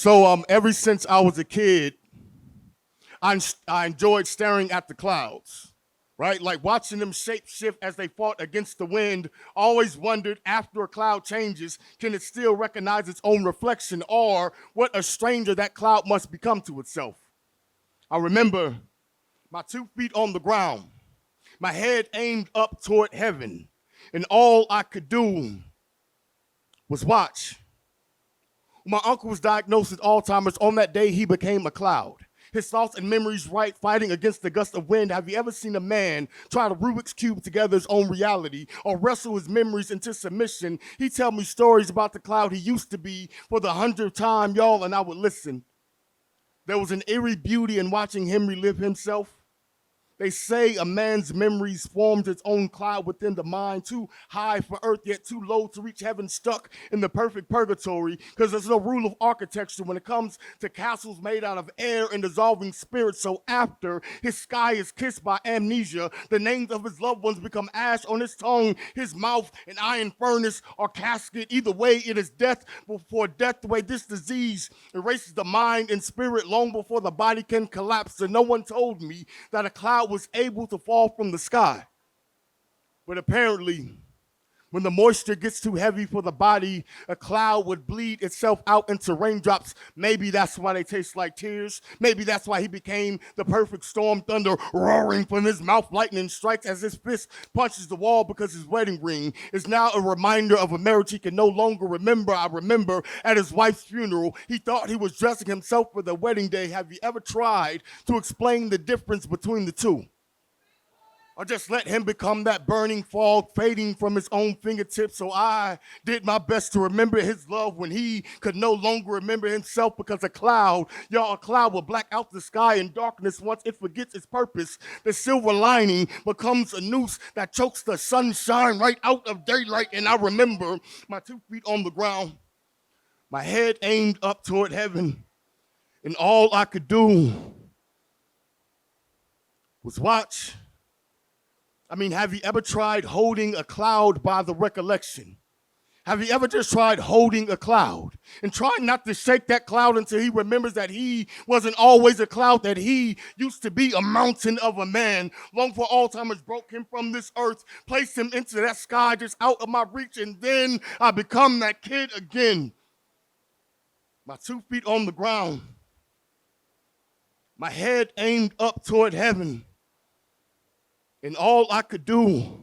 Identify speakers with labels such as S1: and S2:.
S1: Ever since I was a kid, I enjoyed staring at the clouds, right? Like watching them shape shift as they fought against the wind. Always wondered after a cloud changes, can it still recognize its own reflection, or what a stranger that cloud must become to itself? I remember my 2 feet on the ground, my head aimed up toward heaven, and all I could do was watch. My uncle was diagnosed with Alzheimer's. On that day, he became a cloud. His thoughts and memories right, fighting against the gust of wind. Have you ever seen a man try to Rubik's Cube together his own reality or wrestle his memories into submission? He tell me stories about the cloud he used to be for the 100th time, y'all, and I would listen. There was an eerie beauty in watching him relive himself. They say a man's memories forms its own cloud within the mind, too high for earth, yet too low to reach heaven, stuck in the perfect purgatory, because there's no rule of architecture when it comes to castles made out of air and dissolving spirits. So after his sky is kissed by amnesia, the names of his loved ones become ash on his tongue, his mouth, an iron furnace or casket. Either way, it is death before death, the way this disease erases the mind and spirit long before the body can collapse. And no one told me that a cloud was able to fall from the sky. But apparently, when the moisture gets too heavy for the body, a cloud would bleed itself out into raindrops. Maybe that's why they taste like tears. Maybe that's why he became the perfect storm, thunder roaring from his mouth, lightning strikes as his fist punches the wall, because his wedding ring is now a reminder of a marriage he can no longer remember. I remember at his wife's funeral, he thought he was dressing himself for the wedding day. Have you ever tried to explain the difference between the two? Or just let him become that burning fog fading from his own fingertips? So I did my best to remember his love when he could no longer remember himself, because a cloud will black out the sky in darkness once it forgets its purpose. The silver lining becomes a noose that chokes the sunshine right out of daylight. And I remember my 2 feet on the ground, my head aimed up toward heaven, and all I could do was watch. Have you ever tried holding a cloud by the recollection? Have you ever just tried holding a cloud and trying not to shake that cloud until he remembers that he wasn't always a cloud, that he used to be a mountain of a man, long before Alzheimer's broke him from this earth, placed him into that sky just out of my reach, and then I become that kid again. My 2 feet on the ground, my head aimed up toward heaven, and all I could do